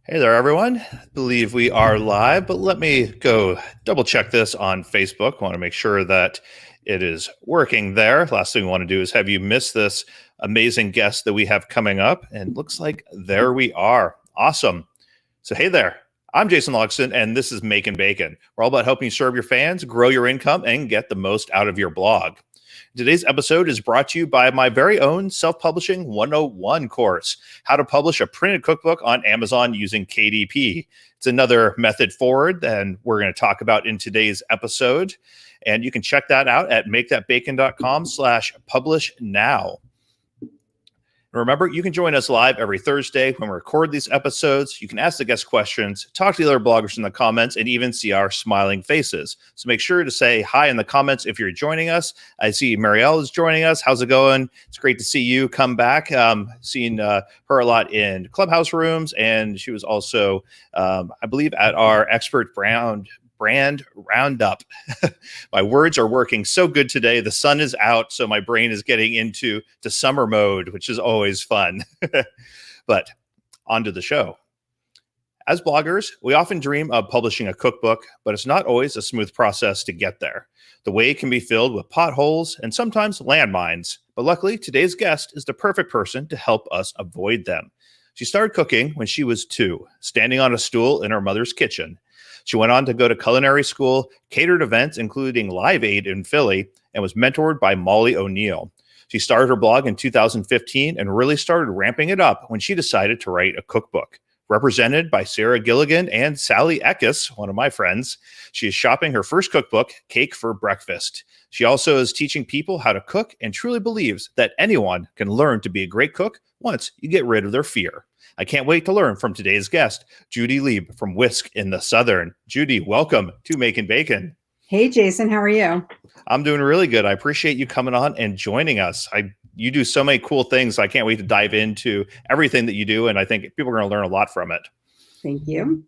Hey there, everyone. I believe we are live, but let me go double check this on Facebook. I want to make sure that it is working there. Last thing we want to do is have you miss this amazing guest that we have coming up. And looks like there we are. Awesome. So, hey there. I'm Jason Logsdon, and this is Makin Bacon. We're all about helping you serve your fans, grow your income, and get the most out of your blog. Today's episode is brought to you by my very own self-publishing 101 course, how to publish a printed cookbook on Amazon using KDP. It's another method forward that we're going to talk about in today's episode. And you can check that out at makethatbacon.com/publish now. Remember, you can join us live every Thursday when we record these episodes. You can ask the guest questions, talk to the other bloggers in the comments, and even see our smiling faces. So make sure to say hi in the comments if you're joining us. I see Marielle is joining us. How's it going? It's great to see you come back. Seen her a lot in Clubhouse rooms, and she was also, I believe, at our Expert Brand Roundup. My words are working so good today. The sun is out, so my brain is getting into summer mode, which is always fun. But on to the show. As bloggers, we often dream of publishing a cookbook, but it's not always a smooth process to get there. The way can be filled with potholes and sometimes landmines, but luckily today's guest is the perfect person to help us avoid them. She started cooking when she was 2, standing on a stool in her mother's kitchen. She went on to go to culinary school, catered events, including Live Aid in Philly, and was mentored by Molly O'Neill. She started her blog in 2015 and really started ramping it up when she decided to write a cookbook. Represented by Sarah Gilligan and Sally Eckes, one of my friends, she is shopping her first cookbook, Cake for Breakfast. She also is teaching people how to cook and truly believes that anyone can learn to be a great cook once you get rid of their fear. I can't wait to learn from today's guest, Judi Leib from Whisk in the Southern. Judi, welcome to Makin Bacon. Hey, Jason, how are you? I'm doing really good. I appreciate you coming on and joining us. You do so many cool things. I can't wait to dive into everything that you do, and I think people are going to learn a lot from it. Thank you.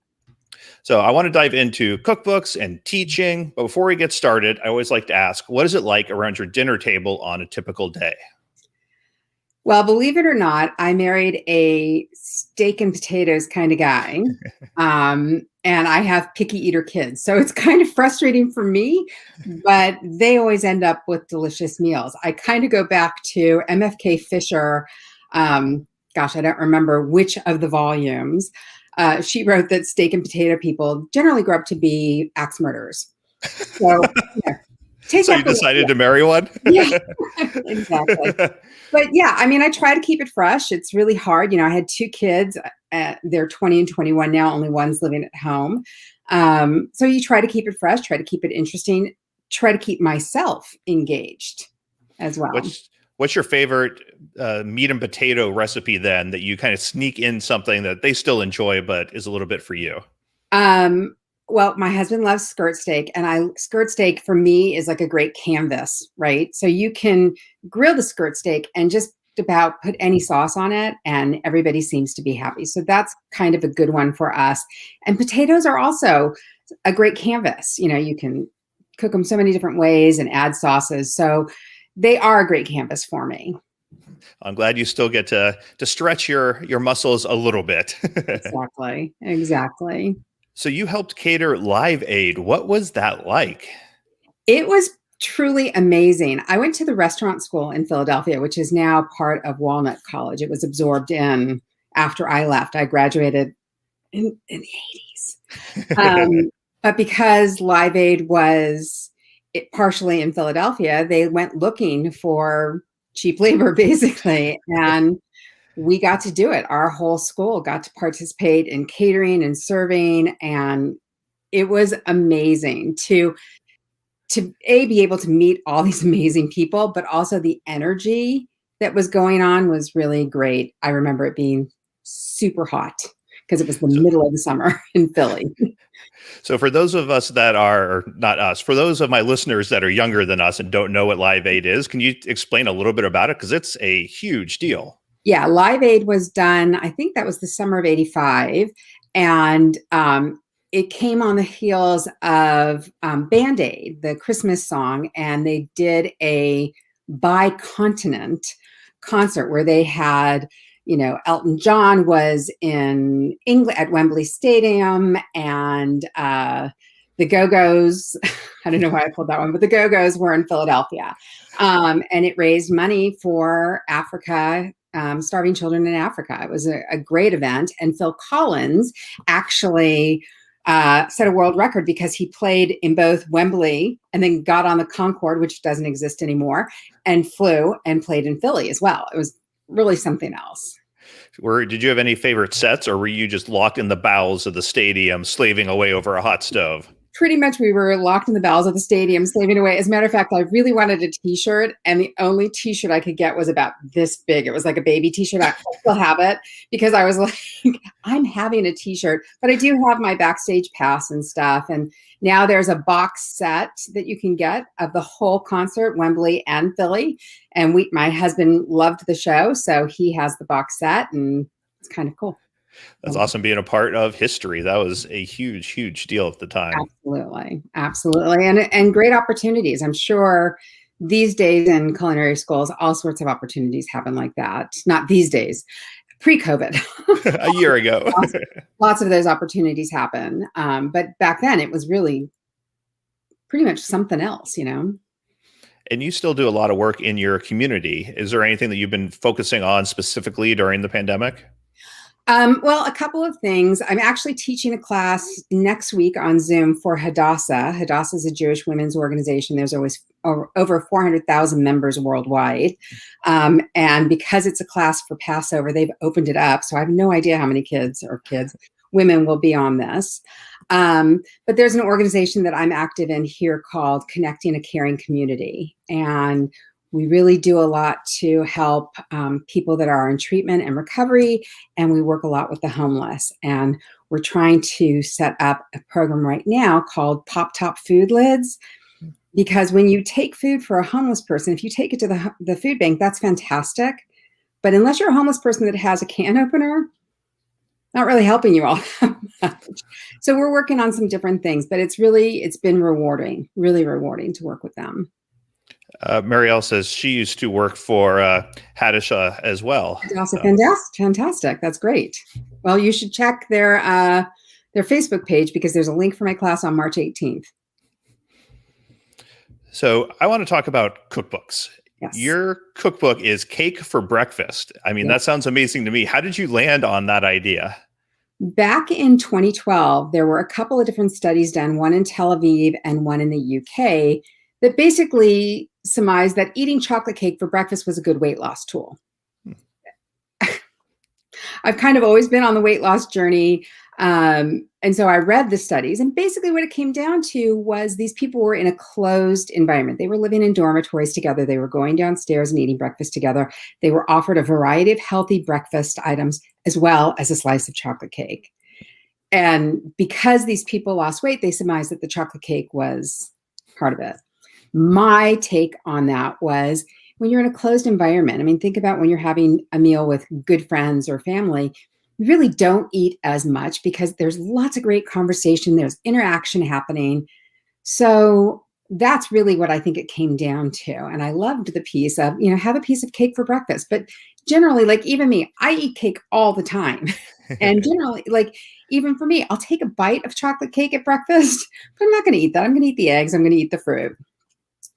So I want to dive into cookbooks and teaching, but before we get started, I always like to ask, what is it like around your dinner table on a typical day? Well, believe it or not, I married a steak and potatoes kind of guy, and I have picky eater kids. So it's kind of frustrating for me, but they always end up with delicious meals. I kind of go back to MFK Fisher. I don't remember which of the volumes. She wrote that steak and potato people generally grow up to be axe murderers. So, yeah. So you decided to marry one? Yeah, exactly. But yeah, I mean, I try to keep it fresh. It's really hard. You know, I had 2 kids. They're 20 and 21 now. Only one's living at home. So you try to keep it fresh, try to keep it interesting, try to keep myself engaged as well. What's your favorite meat and potato recipe then that you kind of sneak in something that they still enjoy but is a little bit for you? Well, my husband loves skirt steak, and skirt steak for me is like a great canvas, right? So you can grill the skirt steak and just about put any sauce on it, and everybody seems to be happy. So that's kind of a good one for us. And potatoes are also a great canvas. You know, you can cook them so many different ways and add sauces. So they are a great canvas for me. I'm glad you still get to stretch your muscles a little bit. Exactly. So you helped cater Live Aid. What was that like? It was truly amazing. I went to the restaurant school in Philadelphia, which is now part of Walnut College. It was absorbed in after I left. I graduated in the 80s. But because Live Aid was partially in Philadelphia, they went looking for cheap labor, basically. And we got to do it. Our whole school got to participate in catering and serving. And it was amazing to be able to meet all these amazing people, but also the energy that was going on was really great. I remember it being super hot because it was the middle of the summer in Philly. So for those of us that are, not us, for those of my listeners that are younger than us and don't know what Live Aid is, can you explain a little bit about it? Because it's a huge deal. Yeah, Live Aid was done, I think that was the summer of 85. And it came on the heels of Band-Aid, the Christmas song. And they did a bi-continent concert where they had Elton John was in England at Wembley Stadium, and the Go-Go's, I don't know why I pulled that one, but the Go-Go's were in Philadelphia. And it raised money for Africa, starving children in Africa. It was a great event. And Phil Collins actually set a world record because he played in both Wembley and then got on the Concorde, which doesn't exist anymore, and flew and played in Philly as well. It was really something else. Did you have any favorite sets, or were you just locked in the bowels of the stadium, slaving away over a hot stove? Pretty much we were locked in the bowels of the stadium, slaving away. As a matter of fact, I really wanted a t-shirt, and the only t-shirt I could get was about this big. It was like a baby t-shirt. I still have it because I was like, I'm having a t-shirt, but I do have my backstage pass and stuff. And now there's a box set that you can get of the whole concert, Wembley and Philly. And my husband loved the show, so he has the box set, and it's kind of cool. That's awesome, being a part of history. That was a huge, huge deal at the time. Absolutely. Absolutely. And great opportunities. I'm sure these days in culinary schools, all sorts of opportunities happen like that. Not these days, pre-COVID. A year ago. lots of those opportunities happen. But back then it was really pretty much something else, And you still do a lot of work in your community. Is there anything that you've been focusing on specifically during the pandemic? Well, a couple of things. I'm actually teaching a class next week on Zoom for Hadassah. Hadassah is a Jewish women's organization. There's always over 400,000 members worldwide. And because it's a class for Passover, they've opened it up. So I have no idea how many women will be on this. But there's an organization that I'm active in here called Connecting a Caring Community. And we really do a lot to help people that are in treatment and recovery, and we work a lot with the homeless. And we're trying to set up a program right now called Pop Top Food Lids, because when you take food for a homeless person, if you take it to the food bank, that's fantastic. But unless you're a homeless person that has a can opener, not really helping you all that much. So we're working on some different things, but it's been rewarding, really rewarding to work with them. Marielle says she used to work for Hadassah as well. Also fantastic. That's great. Well, you should check their Facebook page because there's a link for my class on March 18th. So I want to talk about cookbooks. Yes. Your cookbook is Cake for Breakfast. I mean, That sounds amazing to me. How did you land on that idea? Back in 2012, there were a couple of different studies done, one in Tel Aviv and one in the UK, that basically surmised that eating chocolate cake for breakfast was a good weight loss tool. I've kind of always been on the weight loss journey. And so I read the studies, and basically what it came down to was these people were in a closed environment. They were living in dormitories together. They were going downstairs and eating breakfast together. They were offered a variety of healthy breakfast items as well as a slice of chocolate cake. And because these people lost weight, they surmised that the chocolate cake was part of it. My take on that was, when you're in a closed environment, I mean, think about when you're having a meal with good friends or family, you really don't eat as much because there's lots of great conversation, there's interaction happening. So that's really what I think it came down to. And I loved the piece of, have a piece of cake for breakfast. But generally, like even me, I eat cake all the time. And generally, like even for me, I'll take a bite of chocolate cake at breakfast, but I'm not going to eat that. I'm going to eat the eggs. I'm going to eat the fruit.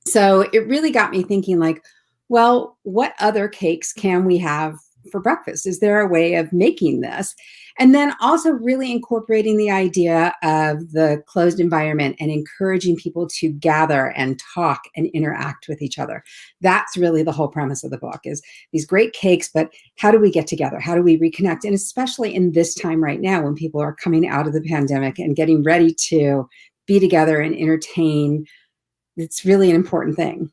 So it really got me thinking like, well, what other cakes can we have for breakfast? Is there a way of making this? And then also really incorporating the idea of the closed environment and encouraging people to gather and talk and interact with each other. That's really the whole premise of the book, is these great cakes, but how do we get together? How do we reconnect? And especially in this time right now when people are coming out of the pandemic and getting ready to be together and entertain, it's really an important thing.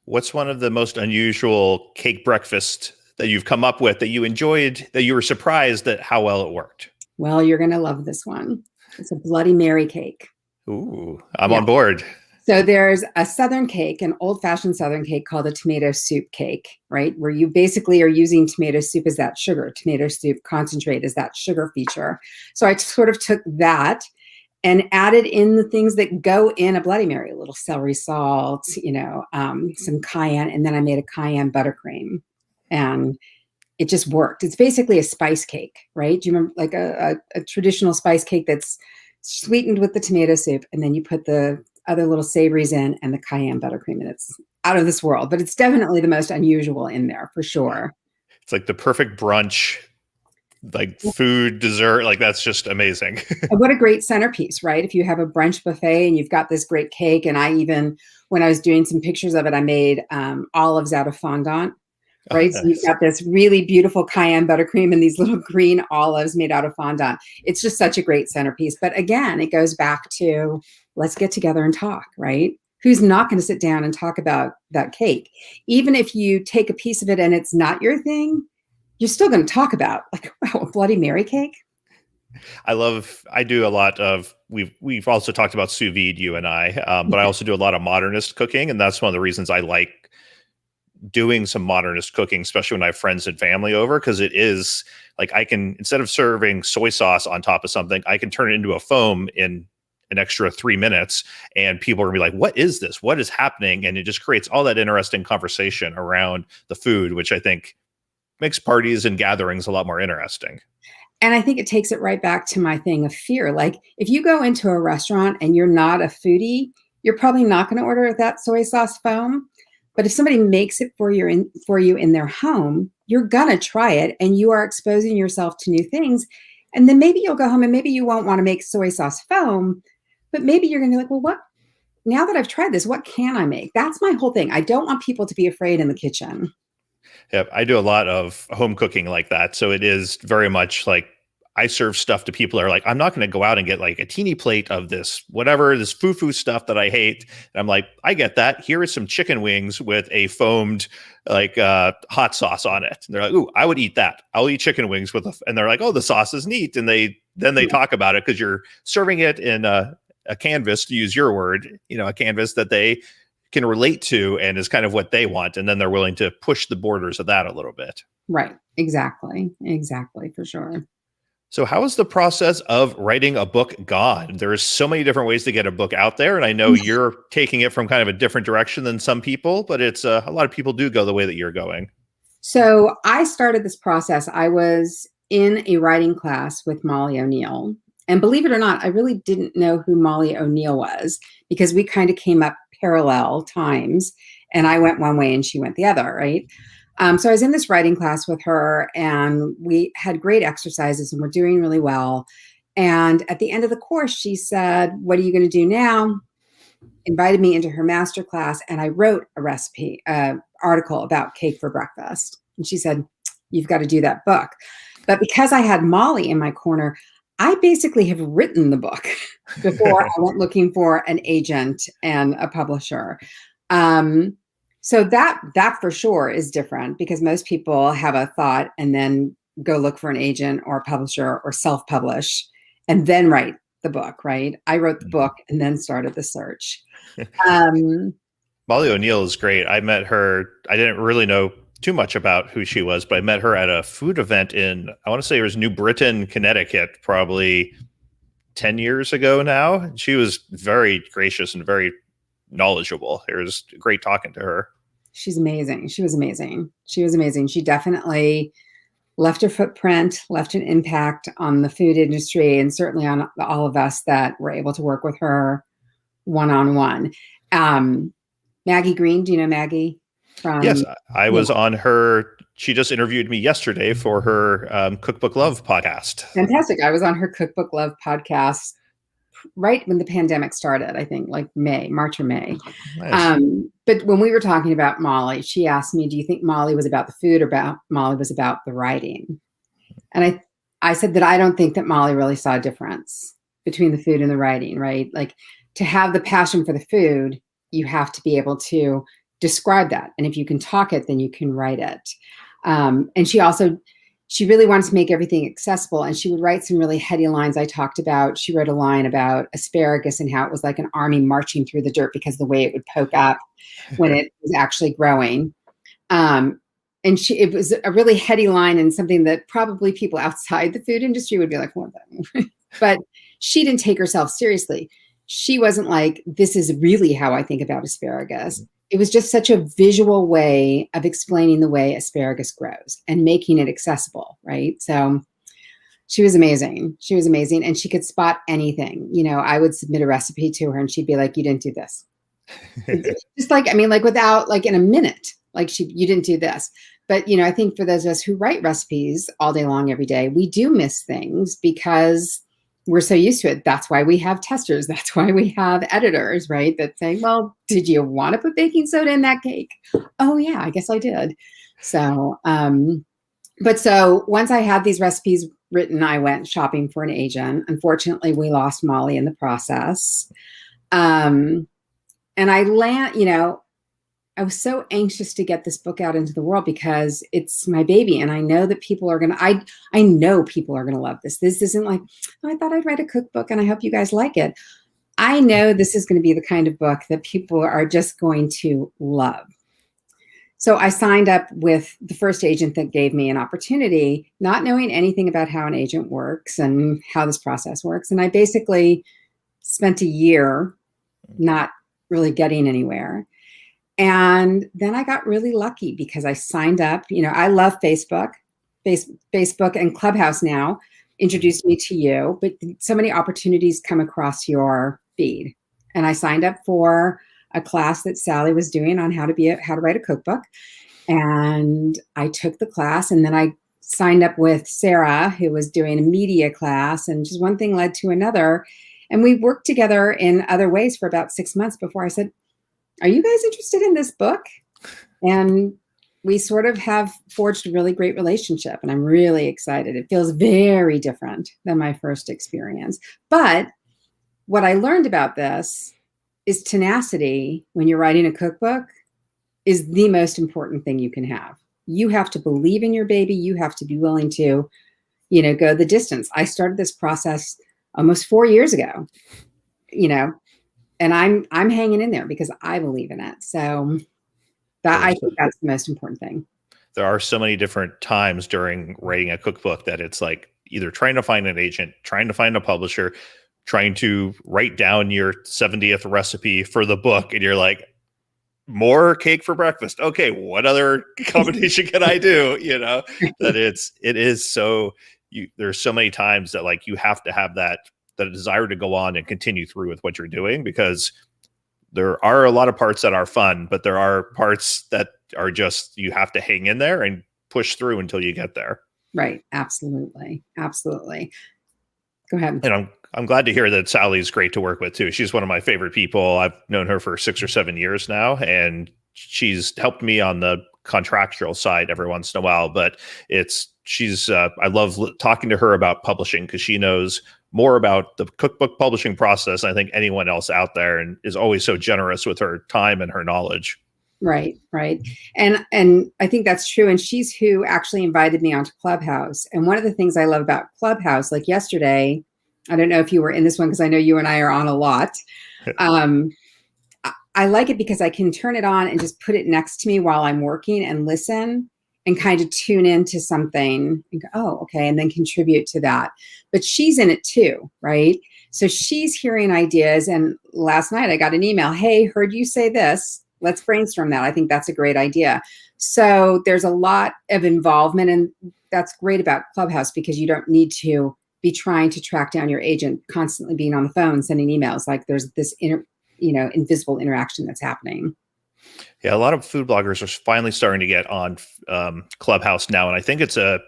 What's one of the most unusual cake breakfasts that you've come up with that you enjoyed, that you were surprised at how well it worked? Well, you're going to love this one. It's a Bloody Mary cake. Ooh, I'm on board. So there's a Southern cake, an old-fashioned Southern cake called a tomato soup cake, right? Where you basically are using tomato soup as that sugar, tomato soup concentrate as that sugar feature. So I sort of took that and added in the things that go in a Bloody Mary, a little celery salt, some cayenne, and then I made a cayenne buttercream. And it just worked. It's basically a spice cake, right? Do you remember like a traditional spice cake that's sweetened with the tomato soup, and then you put the other little savories in and the cayenne buttercream, and it's out of this world, but it's definitely the most unusual in there for sure. It's like the perfect brunch, like food, dessert. Like that's just amazing. And what a great centerpiece, right? If you have a brunch buffet and you've got this great cake, and I even, when I was doing some pictures of it, I made olives out of fondant, right? So you've got this really beautiful cayenne buttercream and these little green olives made out of fondant. It's just such a great centerpiece. But again, it goes back to let's get together and talk, right? Who's not going to sit down and talk about that cake? Even if you take a piece of it and it's not your thing, you're still going to talk about like, wow, a Bloody Mary cake. I do a lot of, we've also talked about sous vide, you and I, but I also do a lot of modernist cooking. And that's one of the reasons I like doing some modernist cooking, especially when I have friends and family over, because it is like I can, instead of serving soy sauce on top of something, I can turn it into a foam in an extra 3 minutes, and people are gonna be like, what is this? What is happening? And it just creates all that interesting conversation around the food, which I think makes parties and gatherings a lot more interesting. And I think it takes it right back to my thing of fear. Like if you go into a restaurant and you're not a foodie, you're probably not going to order that soy sauce foam. But if somebody makes it for you in their home, you're going to try it, and you are exposing yourself to new things. And then maybe you'll go home and maybe you won't want to make soy sauce foam, but maybe you're going to be like, well, what, now that I've tried this, what can I make? That's my whole thing. I don't want people to be afraid in the kitchen. Yeah, I do a lot of home cooking like that. So it is very much like I serve stuff to people that are like, I'm not going to go out and get like a teeny plate of this, whatever, this foo-foo stuff that I hate. And I'm like, I get that. Here is some chicken wings with a foamed like hot sauce on it. And they're like, ooh, I would eat that. I'll eat chicken wings with and they're like, oh, the sauce is neat. And they talk about it because you're serving it in a canvas, to use your word, a canvas that they can relate to and is kind of what they want. And then they're willing to push the borders of that a little bit. Right. Exactly, for sure. So how is the process of writing a book gone? There's so many different ways to get a book out there. And I know you're taking it from kind of a different direction than some people, but it's a lot of people do go the way that you're going. So I started this process. I was in a writing class with Molly O'Neill. And believe it or not, I really didn't know who Molly O'Neill was because we kind of came up parallel times, and I went one way and she went the other, right? So I was in this writing class with her, and we had great exercises and we're doing really well. And at the end of the course, she said, what are you going to do now? Invited me into her master class, and I wrote a recipe, article about cake for breakfast. And she said, you've got to do that book. But because I had Molly in my corner, I basically have written the book before I went looking for an agent and a publisher. So that for sure is different, because most people have a thought and then go look for an agent or a publisher or self-publish and then write the book, right? I wrote the book and then started the search. Molly O'Neill is great. I met her. I didn't really know too much about who she was, but I met her at a food event in, I want to say it was New Britain, Connecticut, probably 10 years ago now. She was very gracious and very knowledgeable. It was great talking to her. She's amazing. She was amazing. She definitely left her footprint, left an impact on the food industry, and certainly on all of us that were able to work with her one-on-one. Maggie Green, do you know Maggie? Yes, I was on her. She just interviewed me yesterday for her Cookbook Love podcast. Fantastic. I was on her Cookbook Love podcast right when the pandemic started, I think like March or May. Nice. But when we were talking about Molly, she asked me, do you think Molly was about the food or Molly was about the writing? And I said that I don't think that Molly really saw a difference between the food and the writing, right? Like to have the passion for the food, you have to be able to describe that. And if you can talk it, then you can write it. And she really wanted to make everything accessible. And she would write some really heady lines. She wrote a line about asparagus and how it was like an army marching through the dirt because the way it would poke up when it was actually growing. And it was a really heady line and something that probably people outside the food industry would be like, what? But she didn't take herself seriously. She wasn't like, this is really how I think about asparagus. it was just such a visual way of explaining the way asparagus grows and making it accessible, right? So she was amazing. She was amazing. And she could spot anything. You know, I would submit a recipe to her and she'd be like, you didn't do this. Just like, I mean, like without, like in a minute, like you didn't do this. But, you know, I think for those of us who write recipes all day long, every day, we do miss things because we're so used to it. That's why we have testers. That's why we have editors, right? That say, well, did you want to put baking soda in that cake? Oh yeah, I guess I did. So, but so once I had these recipes written, I went shopping for an agent. Unfortunately, we lost Molly in the process. And I you know, I was so anxious to get this book out into the world because it's my baby. And I know that people are going to, I know people are going to love this. This isn't like, oh, I thought I'd write a cookbook and I hope you guys like it. I know this is going to be the kind of book that people are just going to love. So I signed up with the first agent that gave me an opportunity, not knowing anything about how an agent works and how this process works. And I basically spent a year not really getting anywhere. And then I got really lucky because I signed up. You know, I love Facebook. Facebook and Clubhouse now introduced me to you, but so many opportunities come across your feed. And I signed up for a class that Sally was doing on how to write a cookbook. And I took the class, and then I signed up with Sarah, who was doing a media class, and just one thing led to another. And we worked together in other ways for about 6 months before I said, are you guys interested in this book? And we sort of have forged a really great relationship, and I'm really excited. It feels very different than my first experience. But what I learned about this is tenacity when you're writing a cookbook is the most important thing you can have. You have to believe in your baby. You have to be willing to, you know, go the distance. I started this process almost 4 years ago, you know, and I'm hanging in there because I believe in it. So I think that's the most important thing. There are so many different times during writing a cookbook that it's like either trying to find an agent, trying to find a publisher, trying to write down your 70th recipe for the book. And you're like, more cake for breakfast. Okay, what other combination can I do? You know, that it is so, there's so many times that like you have to have that desire to go on and continue through with what you're doing, because there are a lot of parts that are fun, but there are parts that are just, you have to hang in there and push through until you get there. Right. Absolutely. Absolutely. Go ahead. And I'm glad to hear that Sally's great to work with too. She's one of my favorite people. I've known her for 6 or 7 years now, and she's helped me on the contractual side every once in a while, but I love talking to her about publishing because she knows more about the cookbook publishing process than I think anyone else out there, and is always so generous with her time and her knowledge. Right. Right. And I think that's true. And she's who actually invited me onto Clubhouse. And one of the things I love about Clubhouse, like yesterday, I don't know if you were in this one, because I know you and I are on a lot. I like it because I can turn it on and just put it next to me while I'm working and listen and kind of tune into something and go, oh, okay, and then contribute to that. But she's in it too, right? So she's hearing ideas. And last night I got an email, hey, heard you say this. Let's brainstorm that. I think that's a great idea. So there's a lot of involvement, and that's great about Clubhouse because you don't need to be trying to track down your agent, constantly being on the phone, sending emails. Like there's this invisible interaction that's happening. Yeah, a lot of food bloggers are finally starting to get on Clubhouse now, and I think it's a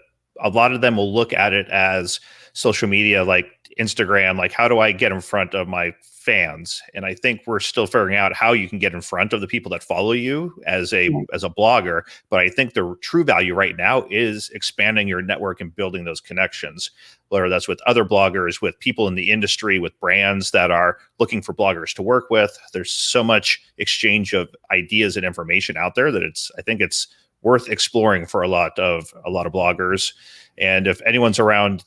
lot of them will look at it as social media, like Instagram. Like, how do I get in front of my fans? And I think we're still figuring out how you can get in front of the people that follow you as a blogger. But I think the true value right now is expanding your network and building those connections, whether that's with other bloggers, with people in the industry, with brands that are looking for bloggers to work with. There's so much exchange of ideas and information out there that I think it's worth exploring for a lot of bloggers. And if anyone's around,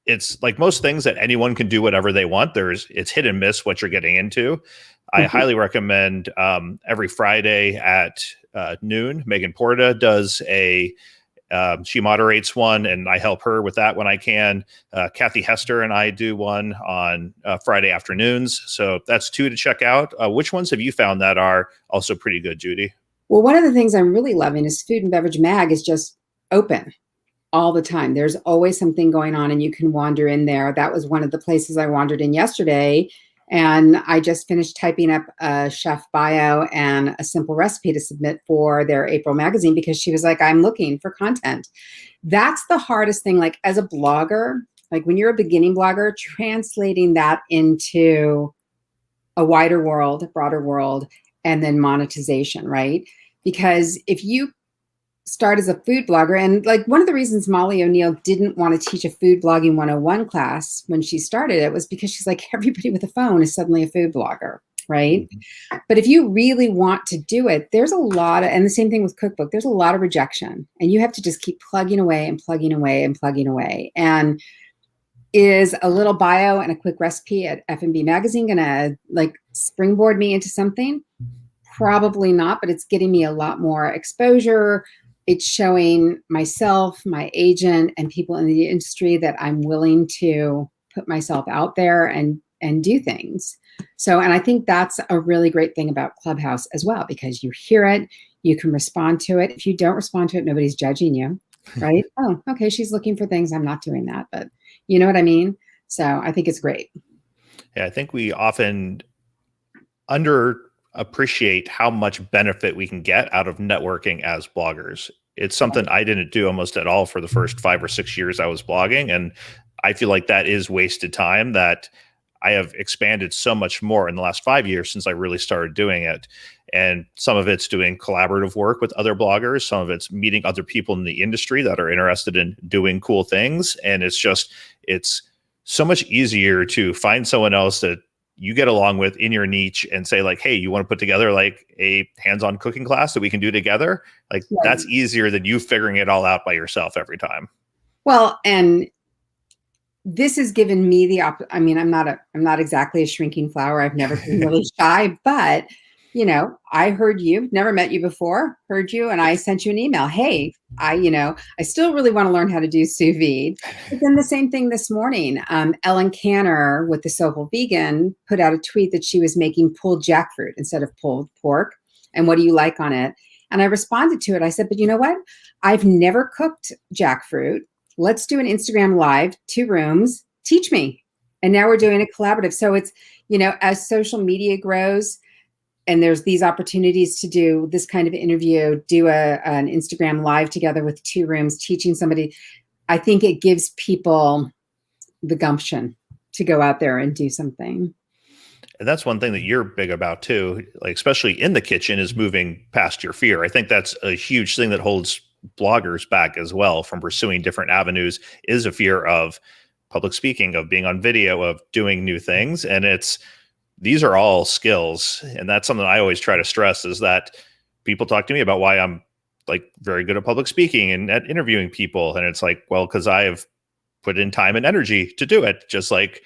it's like most things that anyone can do whatever they want. It's hit and miss what you're getting into. I highly recommend every Friday at noon, Megan Porta does a She moderates one, and I help her with that when I can. Kathy Hester and I do one on Friday afternoons. So that's 2 to check out. Which ones have you found that are also pretty good, Judi? Well, one of the things I'm really loving is Food and Beverage Mag is just open all the time. There's always something going on and you can wander in there. That was one of the places I wandered in yesterday. And I just finished typing up a chef bio and a simple recipe to submit for their April magazine because she was like, I'm looking for content. That's the hardest thing. Like as a blogger, like when you're a beginning blogger, translating that into a wider world, a broader world, and then monetization, right? Because if you start as a food blogger, and like one of the reasons Molly O'Neill didn't want to teach a food blogging 101 class when she started it was because she's like, everybody with a phone is suddenly a food blogger, right? Mm-hmm. But if you really want to do it, there's a lot of, and the same thing with Cookbook, there's a lot of rejection and you have to just keep plugging away and plugging away and plugging away. And is a little bio and a quick recipe at F&B magazine gonna like springboard me into something? Probably not, but it's getting me a lot more exposure. It's showing myself, my agent, and people in the industry that I'm willing to put myself out there and do things. So, and I think that's a really great thing about Clubhouse as well, because you hear it, you can respond to it. If you don't respond to it, nobody's judging you, right? Oh, okay, she's looking for things. I'm not doing that, but you know what I mean? So I think it's great. Yeah, I think we often underappreciate how much benefit we can get out of networking as bloggers. It's something I didn't do almost at all for the first 5 or 6 years I was blogging. And I feel like that is wasted time that I have expanded so much more in the last 5 years since I really started doing it. And some of it's doing collaborative work with other bloggers. Some of it's meeting other people in the industry that are interested in doing cool things. And it's so much easier to find someone else that you get along with in your niche and say like, hey, you want to put together like a hands-on cooking class that we can do together? Like that's easier than you figuring it all out by yourself every time. Well, and this has given me the I mean, I'm not exactly a shrinking flower. I've never been really shy, but you know, I heard you, never met you before, heard you, and I sent you an email. Hey, I still really want to learn how to do sous vide. But then the same thing this morning, Ellen Canner with the Soulful Vegan put out a tweet that she was making pulled jackfruit instead of pulled pork. And what do you like on it? And I responded to it. I said, but you know what? I've never cooked jackfruit. Let's do an Instagram live, 2 rooms, teach me. And now we're doing a collaborative. So it's, you know, as social media grows, and there's these opportunities to do this kind of interview, do an Instagram live together with 2 rooms, teaching somebody. I think it gives people the gumption to go out there and do something. And that's one thing that you're big about too, like especially in the kitchen, is moving past your fear. I think that's a huge thing that holds bloggers back as well from pursuing different avenues, is a fear of public speaking, of being on video, of doing new things. And these are all skills. And that's something I always try to stress, is that people talk to me about why I'm like very good at public speaking and at interviewing people. And it's like, well, because I've put in time and energy to do it. Just like,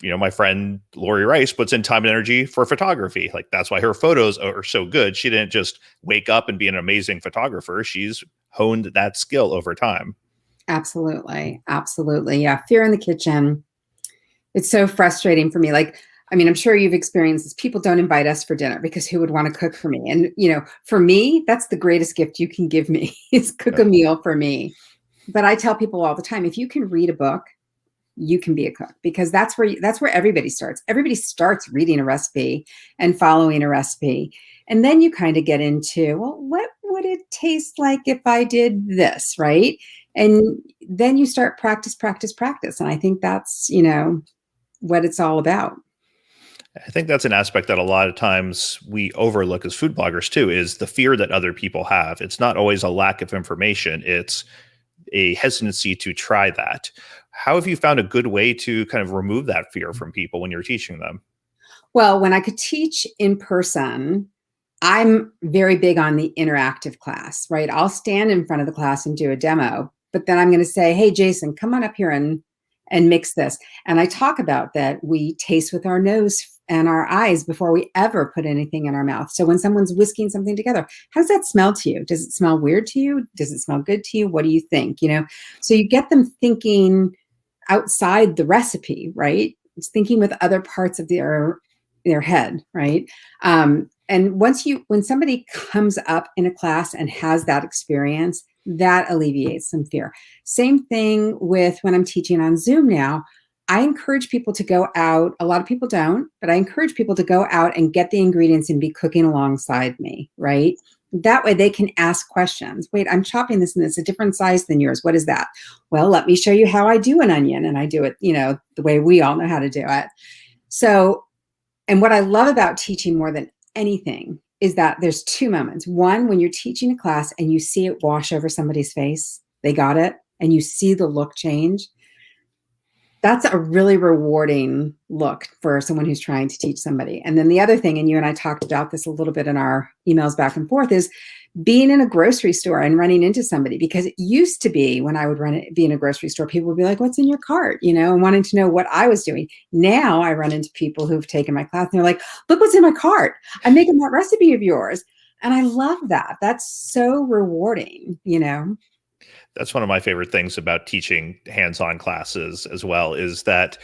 you know, my friend Lori Rice puts in time and energy for photography. Like that's why her photos are so good. She didn't just wake up and be an amazing photographer. She's honed that skill over time. Absolutely. Absolutely. Yeah. Fear in the kitchen. It's so frustrating for me. Like, I mean, I'm sure you've experienced this. People don't invite us for dinner because who would want to cook for me? And, you know, for me, that's the greatest gift you can give me is cook a meal for me. But I tell people all the time, if you can read a book, you can be a cook, because that's where everybody starts. Everybody starts reading a recipe and following a recipe. And then you kind of get into, well, what would it taste like if I did this, right? And then you start practice. And I think that's, you know, what it's all about. I think that's an aspect that a lot of times we overlook as food bloggers too, is the fear that other people have. It's not always a lack of information. It's a hesitancy to try that. How have you found a good way to kind of remove that fear from people when you're teaching them? Well, when I could teach in person, I'm very big on the interactive class, right? I'll stand in front of the class and do a demo, but then I'm going to say, hey, Jason, come on up here and and mix this. And I talk about that we taste with our nose and our eyes before we ever put anything in our mouth. So when someone's whisking something together, how does that smell to you? Does it smell weird to you? Does it smell good to you? What do you think? So you get them thinking outside the recipe, right? It's thinking with other parts of their head, right? And when somebody comes up in a class and has that experience, that alleviates some fear. Same thing with when I'm teaching on Zoom now. I encourage people to go out. A lot of people don't, but I encourage people to go out and get the ingredients and be cooking alongside me, right? That way they can ask questions. Wait, I'm chopping this and it's a different size than yours. What is that? Well, let me show you how I do an onion. And I do it, the way we all know how to do it. So, and what I love about teaching more than anything is that there's two moments. One, when you're teaching a class and you see it wash over somebody's face, they got it, and you see the look change. That's a really rewarding look for someone who's trying to teach somebody. And then the other thing, and you and I talked about this a little bit in our emails back and forth, is being in a grocery store and running into somebody. Because it used to be when I would be in a grocery store, people would be like, what's in your cart? And wanting to know what I was doing. Now I run into people who've taken my class and they're like, look what's in my cart. I'm making that recipe of yours. And I love that. That's so rewarding, That's one of my favorite things about teaching hands-on classes as well, is that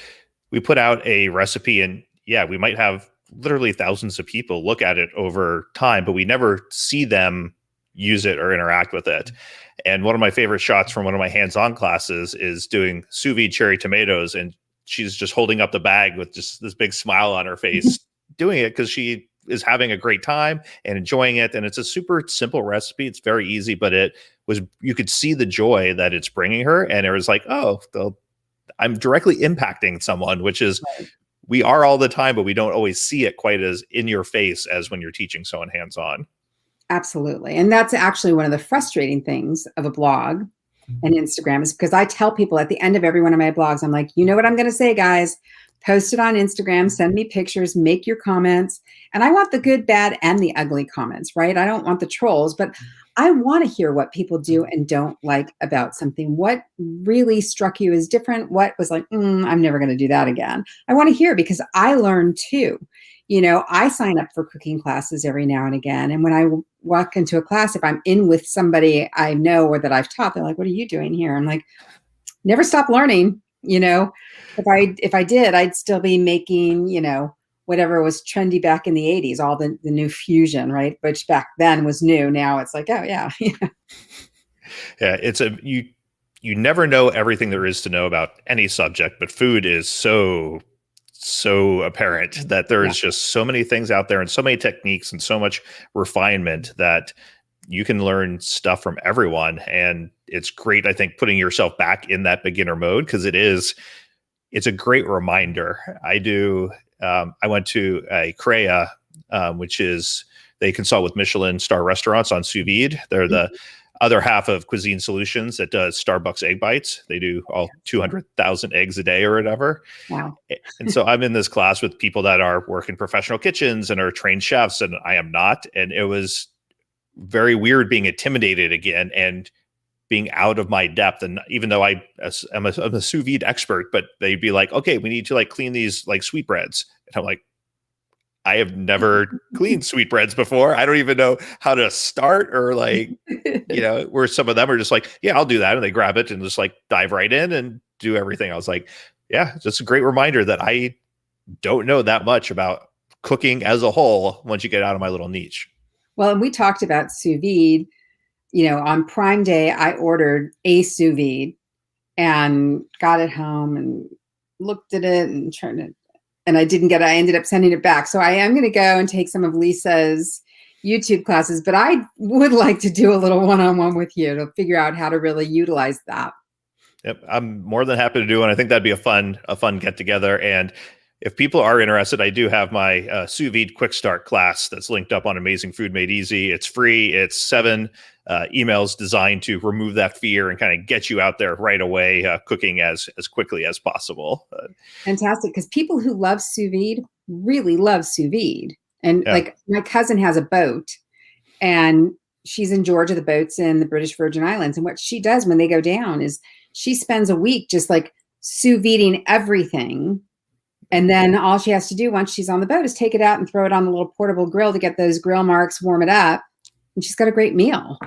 we put out a recipe and we might have literally thousands of people look at it over time, but we never see them use it or interact with it. And one of my favorite shots from one of my hands-on classes is doing sous vide cherry tomatoes. And she's just holding up the bag with just this big smile on her face, doing it because she is having a great time and enjoying it. And it's a super simple recipe. It's very easy, but you could see the joy that it's bringing her. And it was like, I'm directly impacting someone, which is, we are all the time, but we don't always see it quite as in your face as when you're teaching someone hands-on. Absolutely. And that's actually one of the frustrating things of a blog and Instagram, is because I tell people at the end of every one of my blogs, I'm like, you know what I'm going to say, guys? Post it on Instagram, send me pictures, make your comments. And I want the good, bad, and the ugly comments, right? I don't want the trolls, but I want to hear what people do and don't like about something. What really struck you as different? What was like, I'm never going to do that again. I want to hear, because I learn too. I sign up for cooking classes every now and again. And when I walk into a class, if I'm in with somebody I know or that I've taught, they're like, what are you doing here? I'm like, never stop learning. If I did, I'd still be making, whatever was trendy back in the 80s, all the new fusion, right? Which back then was new. Now it's like, oh yeah. Yeah. You never know everything there is to know about any subject, but food is so apparent that there is just so many things out there and so many techniques and so much refinement that you can learn stuff from everyone. And it's great, I think, putting yourself back in that beginner mode, because it's a great reminder. I went to a CREA, which is, they consult with Michelin star restaurants on sous vide. They're the other half of Cuisine Solutions that does Starbucks egg bites. They do all 200,000 eggs a day or whatever. Wow. And so I'm in this class with people that are working professional kitchens and are trained chefs, and I am not. And it was very weird being intimidated again and being out of my depth. And even though I'm a sous vide expert, but they'd be like, okay, we need to clean these sweetbreads. And I'm like, I have never cleaned sweetbreads before. I don't even know how to start, or where some of them are just like, yeah, I'll do that. And they grab it and just dive right in and do everything. I was like, yeah, just a great reminder that I don't know that much about cooking as a whole once you get out of my little niche. Well, and we talked about sous vide, on Prime Day, I ordered a sous vide and got it home and looked at it and turned it. And I ended up sending it back. So I am going to go and take some of Lisa's YouTube classes, but I would like to do a little one-on-one with you to figure out how to really utilize that. Yep, I'm more than happy to do one. I think that'd be a fun get together. And if people are interested, I do have my sous vide quick start class that's linked up on Amazing Food Made Easy. It's free. It's 7 emails designed to remove that fear and kind of get you out there right away, cooking as quickly as possible. Fantastic. Because people who love sous vide really love sous vide. And my cousin has a boat, and she's in Georgia. The boat's in the British Virgin Islands. And what she does when they go down is she spends a week just sous videing everything. And then all she has to do once she's on the boat is take it out and throw it on the little portable grill to get those grill marks, warm it up. And she's got a great meal.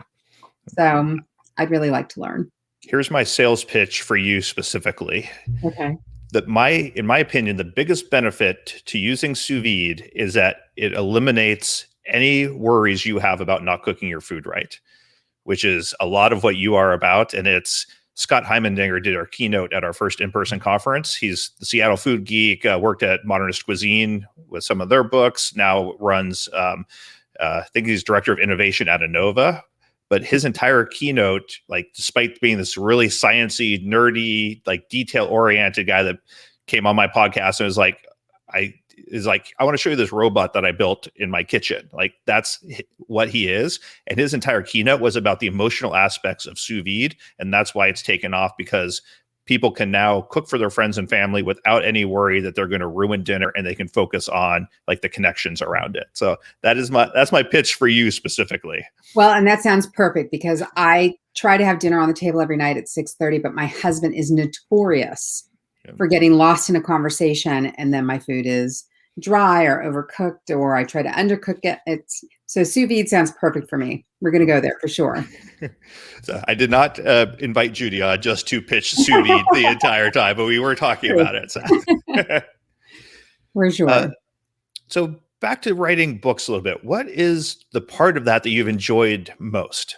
So I'd really like to learn. Here's my sales pitch for you specifically. Okay. In my opinion, the biggest benefit to using sous vide is that it eliminates any worries you have about not cooking your food right, which is a lot of what you are about. And it's Scott Heimendinger did our keynote at our first in-person conference. He's the Seattle food geek, worked at Modernist Cuisine with some of their books, now runs, I think he's director of innovation at Innova. But his entire keynote, like, despite being this really sciencey, nerdy, like detail-oriented guy that came on my podcast and was like, I want to show you this robot that I built in my kitchen. Like, that's what he is. And his entire keynote was about the emotional aspects of sous vide. And that's why it's taken off, because people can now cook for their friends and family without any worry that they're going to ruin dinner, and they can focus on like the connections around it. So that's my pitch for you specifically. Well, and that sounds perfect, because I try to have dinner on the table every night at 6:30, but my husband is notorious for getting lost in a conversation, and then my food is dry or overcooked, or I try to undercook it. So sous vide sounds perfect for me. We're going to go there for sure. So I did not invite Judi on just to pitch sous vide the entire time, but we were talking about it. So. For sure. So back to writing books a little bit. What is the part of that you've enjoyed most?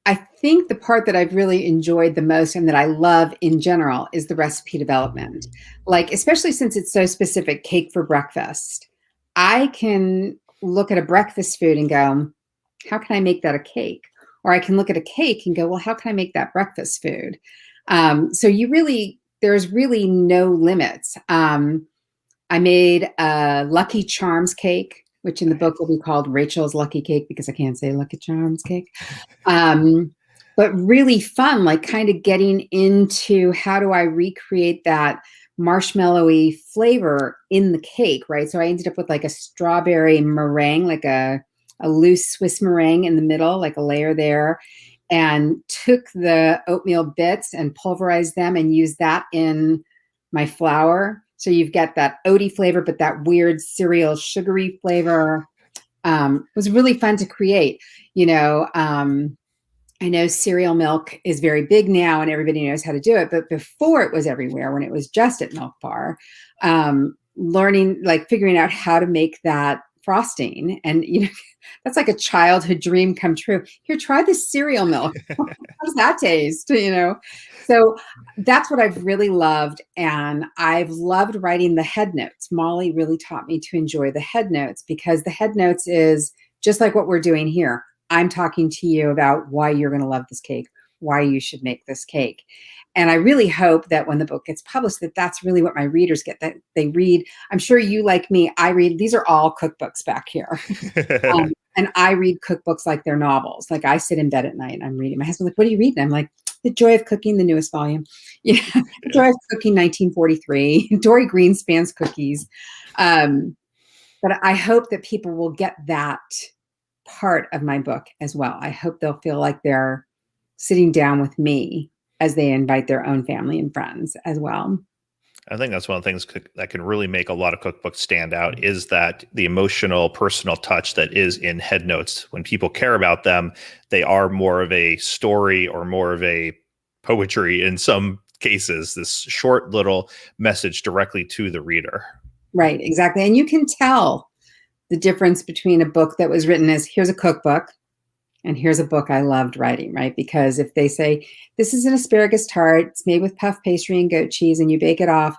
I think the part that I've really enjoyed the most, and that I love in general, is the recipe development. Like, especially since it's so specific, cake for breakfast. I can look at a breakfast food and go, how can I make that a cake? Or I can look at a cake and go, well, how can I make that breakfast food? So there's really no limits. I made a Lucky Charms cake, which in the book will be called Rachel's Lucky Cake, because I can't say Lucky Charms cake. But really fun, like kind of getting into how do I recreate that marshmallowy flavor in the cake, right? So I ended up with like a strawberry meringue, like a loose Swiss meringue in the middle, like a layer there, and took the oatmeal bits and pulverized them and used that in my flour. So you've got that oaty flavor, but that weird cereal sugary flavor. Was really fun to create. I know cereal milk is very big now and everybody knows how to do it, but before it was everywhere, when it was just at Milk Bar, figuring out how to make that frosting. And, that's like a childhood dream come true. Here, try this cereal milk. How does that taste? So that's what I've really loved. And I've loved writing the head notes. Molly really taught me to enjoy the head notes, because the head notes is just like what we're doing here. I'm talking to you about why you're going to love this cake, why you should make this cake. And I really hope that when the book gets published, that's really what my readers get, that they read. I'm sure you, like me, I read, these are all cookbooks back here. And I read cookbooks like they're novels. Like, I sit in bed at night and I'm reading. My husband's like, what are you reading? I'm like, The Joy of Cooking, the newest volume. The Joy of Cooking, 1943. Dory Greenspan's cookies. But I hope that people will get that part of my book as well. I hope they'll feel like they're sitting down with me as they invite their own family and friends as well. I think that's one of the things that can really make a lot of cookbooks stand out, is that the emotional, personal touch that is in head notes. When people care about them, they are more of a story or more of a poetry in some cases, this short little message directly to the reader. Right, exactly. And you can tell the difference between a book that was written as, here's a cookbook, and here's a book I loved writing, right? Because if they say, this is an asparagus tart, it's made with puff pastry and goat cheese, and you bake it off,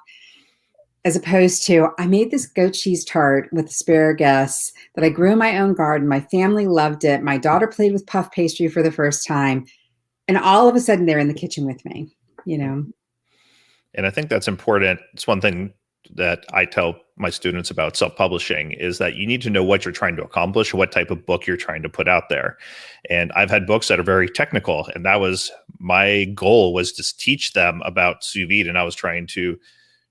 as opposed to, I made this goat cheese tart with asparagus that I grew in my own garden. My family loved it. My daughter played with puff pastry for the first time. And all of a sudden they're in the kitchen with me, And I think that's important. It's one thing that I tell my students about self-publishing, is that you need to know what you're trying to accomplish, what type of book you're trying to put out there. And I've had books that are very technical, and that was my goal, was to teach them about sous vide, and I was trying to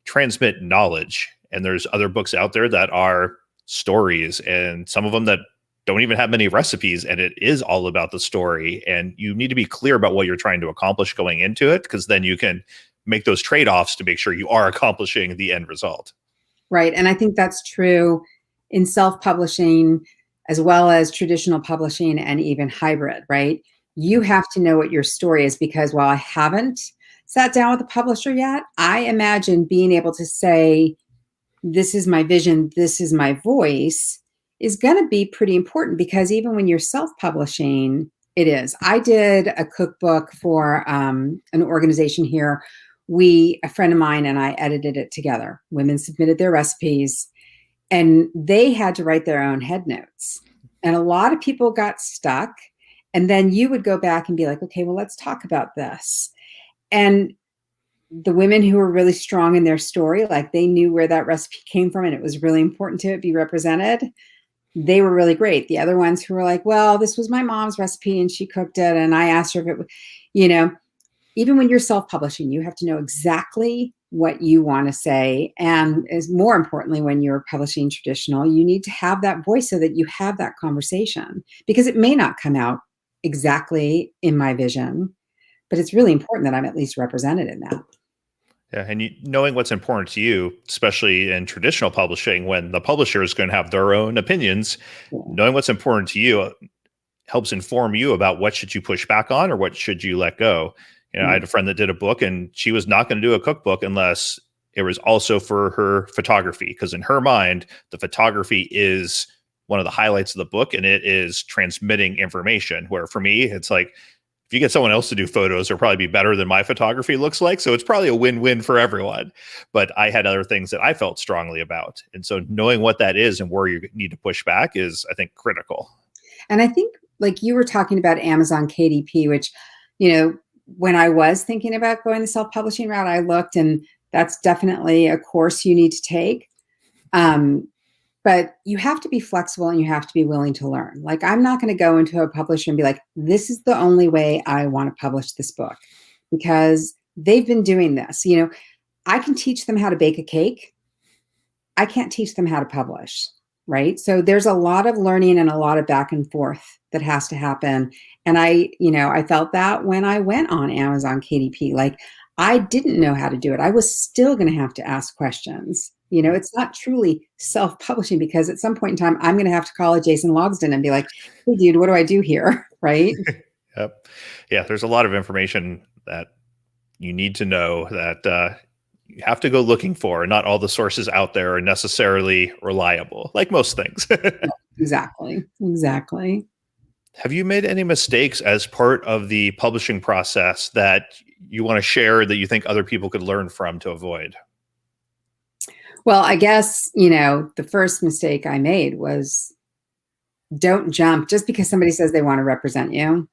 transmit knowledge. And there's other books out there that are stories, and some of them that don't even have many recipes, and it is all about the story. And you need to be clear about what you're trying to accomplish going into it, because then you can make those trade-offs to make sure you are accomplishing the end result. Right. And I think that's true in self-publishing as well as traditional publishing and even hybrid, right? You have to know what your story is, because while I haven't sat down with a publisher yet, I imagine being able to say, this is my vision, this is my voice, is going to be pretty important, because even when you're self-publishing, it is. I did a cookbook for an organization here. A friend of mine and I edited it together. Women submitted their recipes and they had to write their own head notes. And a lot of people got stuck. And then you would go back and be like, okay, well, let's talk about this. And the women who were really strong in their story, like they knew where that recipe came from and it was really important to it be represented, they were really great. The other ones who were like, well, this was my mom's recipe and she cooked it and I asked her if it was, even when you're self-publishing, you have to know exactly what you want to say. And as more importantly, when you're publishing traditional, you need to have that voice so that you have that conversation, because it may not come out exactly in my vision, but it's really important that I'm at least represented in that. Yeah, and knowing what's important to you, especially in traditional publishing, when the publisher is going to have their own opinions, knowing what's important to you helps inform you about what should you push back on or what should you let go. I had a friend that did a book, and she was not going to do a cookbook unless it was also for her photography, because in her mind, the photography is one of the highlights of the book, and it is transmitting information. Where for me, it's like, if you get someone else to do photos, it'll probably be better than my photography looks like. So it's probably a win-win for everyone. But I had other things that I felt strongly about. And so knowing what that is and where you need to push back is, I think, critical. And I think, like you were talking about Amazon KDP, which, when I was thinking about going the self-publishing route, I looked, and that's definitely a course you need to take. But you have to be flexible and you have to be willing to learn. Like, I'm not going to go into a publisher and be like, this is the only way I want to publish this book, because they've been doing this. I can teach them how to bake a cake. I can't teach them how to publish, right? So there's a lot of learning and a lot of back and forth that has to happen. And I felt that when I went on Amazon KDP, like, I didn't know how to do it. I was still going to have to ask questions. It's not truly self-publishing, because at some point in time, I'm going to have to call a Jason Logsdon and be like, hey, dude, what do I do here? Right? Yep. Yeah, there's a lot of information that you need to know that you have to go looking for, and not all the sources out there are necessarily reliable, like most things. Exactly. Have you made any mistakes as part of the publishing process that you want to share that you think other people could learn from to avoid? Well, I guess, the first mistake I made was, don't jump just because somebody says they want to represent you.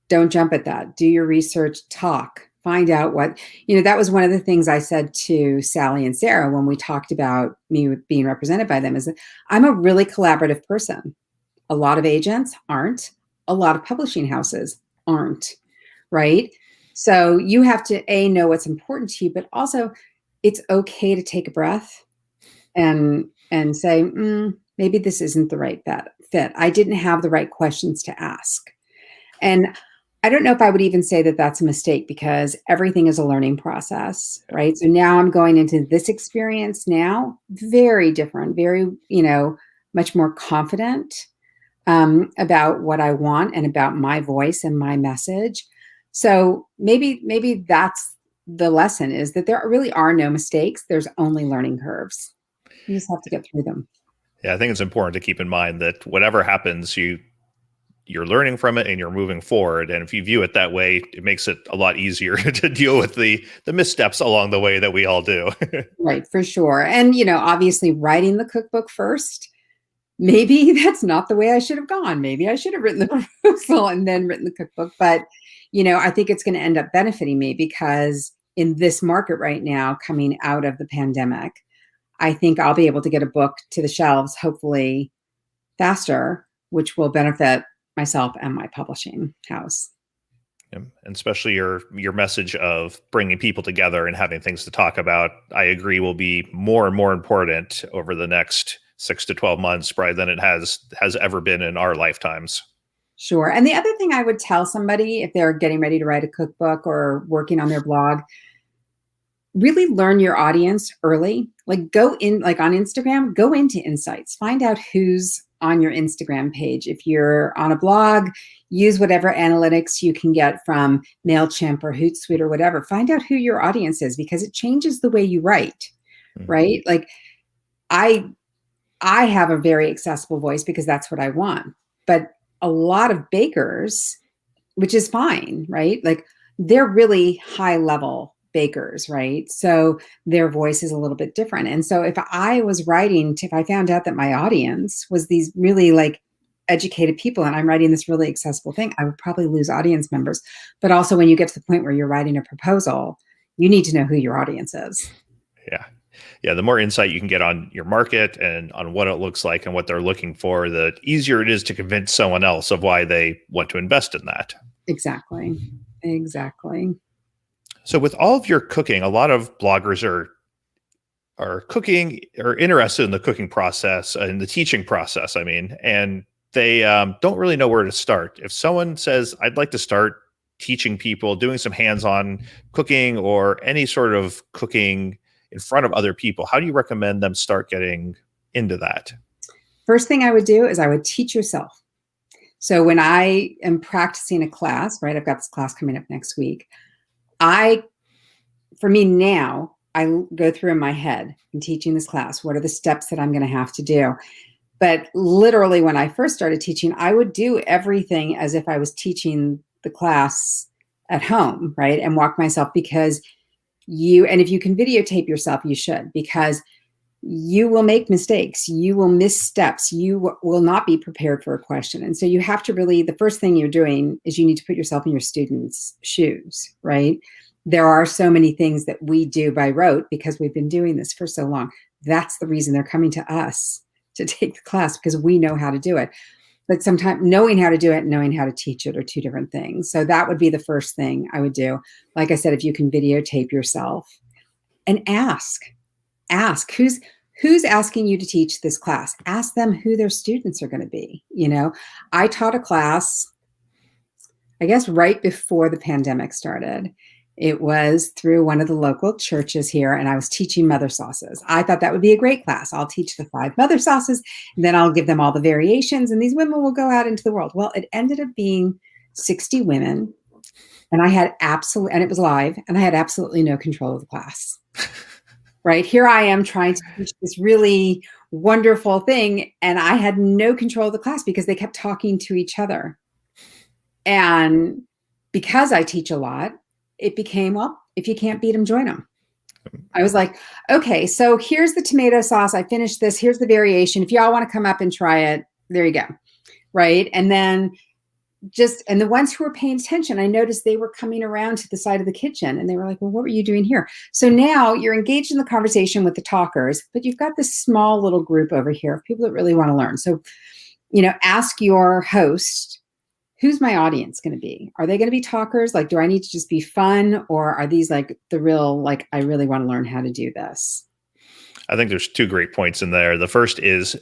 Don't jump at that. Do your research, talk, find out what, that was one of the things I said to Sally and Sarah when we talked about me being represented by them, is that I'm a really collaborative person. A lot of agents aren't. A lot of publishing houses aren't, right? So you have to, know what's important to you, but also it's okay to take a breath and say, maybe this isn't the right fit. I didn't have the right questions to ask. And I don't know if I would even say that that's a mistake, because everything is a learning process, right? So now I'm going into this experience now, very different, very, much more confident about what I want and about my voice and my message. So maybe that's the lesson, is that there really are no mistakes. There's only learning curves. You just have to get through them. Yeah, I think it's important to keep in mind that whatever happens, you're learning from it and you're moving forward. And if you view it that way, it makes it a lot easier to deal with the missteps along the way that we all do. Right, for sure. And, obviously writing the cookbook first, maybe that's not the way I should have gone. Maybe I should have written the proposal and then written the cookbook. But, I think it's going to end up benefiting me, because in this market right now, coming out of the pandemic, I think I'll be able to get a book to the shelves, hopefully faster, which will benefit myself and my publishing house. And especially your message of bringing people together and having things to talk about, I agree, will be more and more important over the next 6 to 12 months probably than it has ever been in our lifetimes. Sure. And the other thing I would tell somebody if they're getting ready to write a cookbook or working on their blog, really learn your audience early. Like go in, like on Instagram, go into insights, find out who's on your Instagram page. If you're on a blog, use whatever analytics you can get from MailChimp or Hootsuite or whatever. Find out who your audience is because it changes the way you write, right? Like I have a very accessible voice because that's what I want. But a lot of bakers, which is fine, right? Like they're really high level bakers, right? So their voice is a little bit different. And so if I was writing, if I found out that my audience was these really like educated people and I'm writing this really accessible thing, I would probably lose audience members. But also when you get to the point where you're writing a proposal, you need to know who your audience is. Yeah. Yeah, the more insight you can get on your market and on what it looks like and what they're looking for, the easier it is to convince someone else of why they want to invest in that. Exactly. So with all of your cooking, a lot of bloggers are cooking or interested in the cooking process and the teaching process, I mean, and they don't really know where to start. If someone says, I'd like to start teaching people, doing some hands-on cooking or any sort of cooking in front of other people, how do you recommend them start getting into that? First thing I would do is I would teach yourself. So when I am practicing a class, right, I've got this class coming up next week. For me now, I go through in my head in teaching this class, what are the steps that I'm going to have to do? But literally when I first started teaching, I would do everything as if I was teaching the class at home, right? And walk myself because and if you can videotape yourself, you should, because you will make mistakes. You will miss steps. You will not be prepared for a question. And so you have to really, the first thing you're doing is you need to put yourself in your students' shoes, right? There are so many things that we do by rote because we've been doing this for so long. That's the reason they're coming to us to take the class, because we know how to do it. But sometimes knowing how to do it and knowing how to teach it are two different things. So that would be the first thing I would do. Like I said, if you can videotape yourself and ask who's asking you to teach this class. Ask them who their students are going to be. You know, I taught a class, I guess, right before the pandemic started. It was through one of the local churches here, and I was teaching mother sauces. I thought that would be a great class. I'll teach the 5 mother sauces, and then I'll give them all the variations, and these women will go out into the world. Well, it ended up being 60 women, and and it was live, and I had absolutely no control of the class. Right? Here I am trying to teach this really wonderful thing, and I had no control of the class because they kept talking to each other. And because I teach a lot, it became, well, if you can't beat them, join them. I was like, okay, so here's the tomato sauce. I finished this. Here's the variation. If y'all want to come up and try it, there you go. Right? And then and the ones who were paying attention, I noticed they were coming around to the side of the kitchen and they were like, well, what were you doing here? So now you're engaged in the conversation with the talkers, but you've got this small little group over here of people that really want to learn. So, ask your host, who's my audience going to be? Are they going to be talkers? Like, do I need to just be fun? Or are these like the real, like, I really want to learn how to do this? I think there's 2 great points in there. The first is,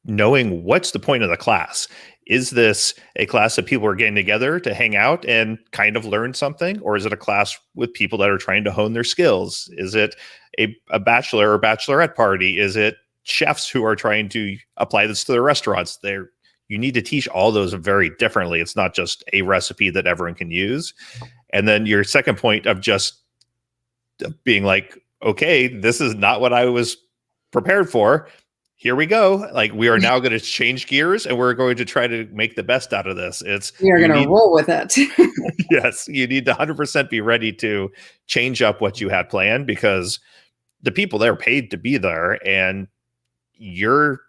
knowing what's the point of the class. Is this a class that people are getting together to hang out and kind of learn something? Or is it a class with people that are trying to hone their skills? Is it a bachelor or bachelorette party? Is it chefs who are trying to apply this to their restaurants? You need to teach all those very differently. It's not just a recipe that everyone can use. And then your second point of just being like, okay, this is not what I was prepared for. Here we go. Like, we are now going to change gears and we're going to try to make the best out of this. You're going to roll with it. Yes, you need to 100% be ready to change up what you had planned, because the people there paid to be there and you're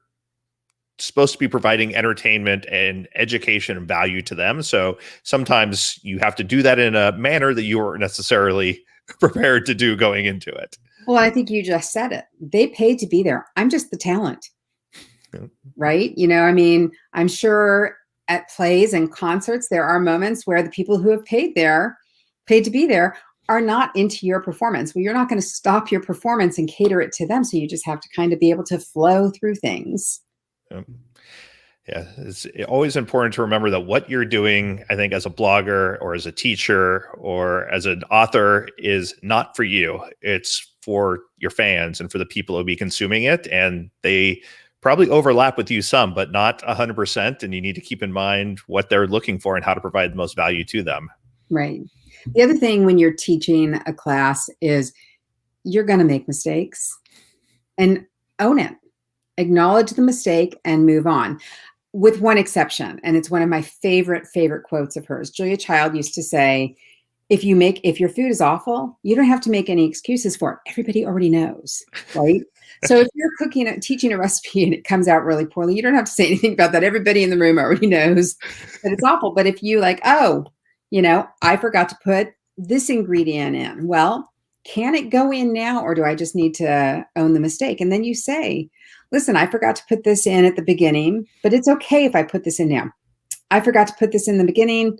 supposed to be providing entertainment and education and value to them. So sometimes you have to do that in a manner that you weren't necessarily prepared to do going into it. Well, I think you just said it. They paid to be there. I'm just the talent, right? I'm sure at plays and concerts, there are moments where the people who have paid to be there are not into your performance. Well, you're not going to stop your performance and cater it to them. So you just have to kind of be able to flow through things. Yeah, it's always important to remember that what you're doing, I think, as a blogger or as a teacher or as an author is not for you. It's for your fans and for the people who will be consuming it. And they probably overlap with you some, but not 100%. And you need to keep in mind what they're looking for and how to provide the most value to them. Right. The other thing when you're teaching a class is you're going to make mistakes and own it. Acknowledge the mistake and move on. With one exception, and it's one of my favorite quotes of hers. Julia Child used to say, if your food is awful, you don't have to make any excuses for it. Everybody already knows, right? So if you're teaching a recipe and it comes out really poorly, you don't have to say anything about that. Everybody in the room already knows that it's awful. But if you I forgot to put this ingredient in. Well, can it go in now, or do I just need to own the mistake? And then you say, listen, I forgot to put this in at the beginning, but it's okay if I put this in now. I forgot to put this in the beginning.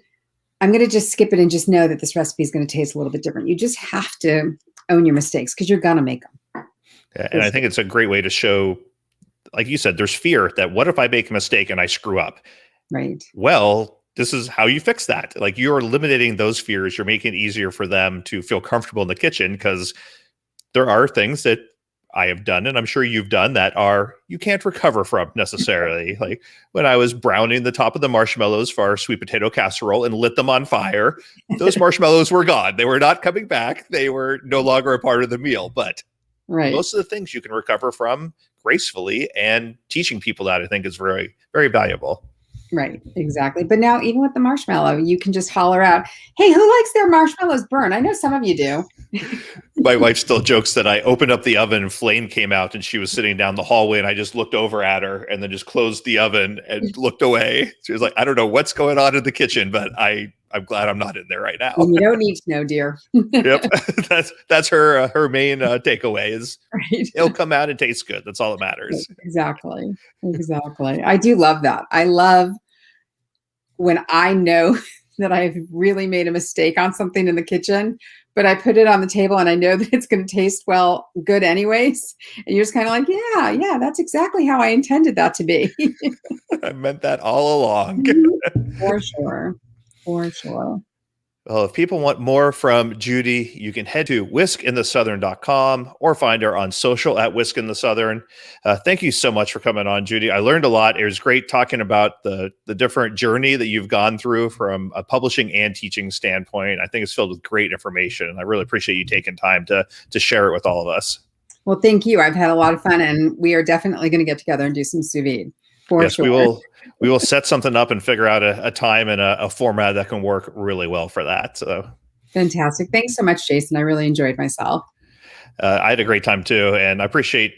I'm going to just skip it and just know that this recipe is going to taste a little bit different. You just have to own your mistakes because you're going to make them. Yeah, and I think it's a great way to show, like you said, there's fear that what if I make a mistake and I screw up? Right. Well, this is how you fix that. Like, you're eliminating those fears. You're making it easier for them to feel comfortable in the kitchen, because there are things that I have done, and I'm sure you've done, that you can't recover from necessarily. Like when I was browning the top of the marshmallows for our sweet potato casserole and lit them on fire, those marshmallows were gone. They were not coming back. They were no longer a part of the meal. But most of the things you can recover from gracefully, and teaching people that, I think, is very, very valuable. Right, exactly. But now, even with the marshmallow, you can just holler out, hey, who likes their marshmallows burned? I know some of you do. My wife still jokes that I opened up the oven and flame came out, and she was sitting down the hallway, and I just looked over at her and then just closed the oven and looked away. She was like, I don't know what's going on in the kitchen, but I'm glad I'm not in there right now. You don't need to know, dear. Yep. That's her main takeaway is it'll come out and taste good. That's all that matters. Exactly. I do love that. I love when I know that I've really made a mistake on something in the kitchen, but I put it on the table and I know that it's going to taste good anyways. And you're just kind of like, yeah, that's exactly how I intended that to be. I meant that all along. For sure. Well, if people want more from Judi, you can head to whiskinthesouthern.com or find her on social at whiskinthesouthern. Thank you so much for coming on, Judi. I learned a lot. It was great talking about the different journey that you've gone through from a publishing and teaching standpoint. I think it's filled with great information, and I really appreciate you taking time to share it with all of us. Well, thank you. I've had a lot of fun, and we are definitely going to get together and do some sous vide. Yes, sure. We will set something up and figure out a time and a format that can work really well for that. So fantastic. Thanks so much, Jason. I really enjoyed myself. I had a great time too. And I appreciate,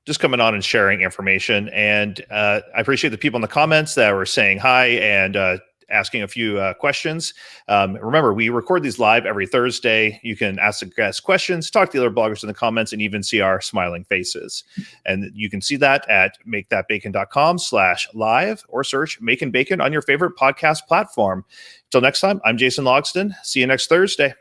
just coming on and sharing information. And I appreciate the people in the comments that were saying hi and asking a few questions. Remember, we record these live every Thursday. You can ask the guests questions, talk to the other bloggers in the comments, and even see our smiling faces. And you can see that at makethatbacon.com/live or search Makin Bacon on your favorite podcast platform. Until next time, I'm Jason Logsdon. See you next Thursday.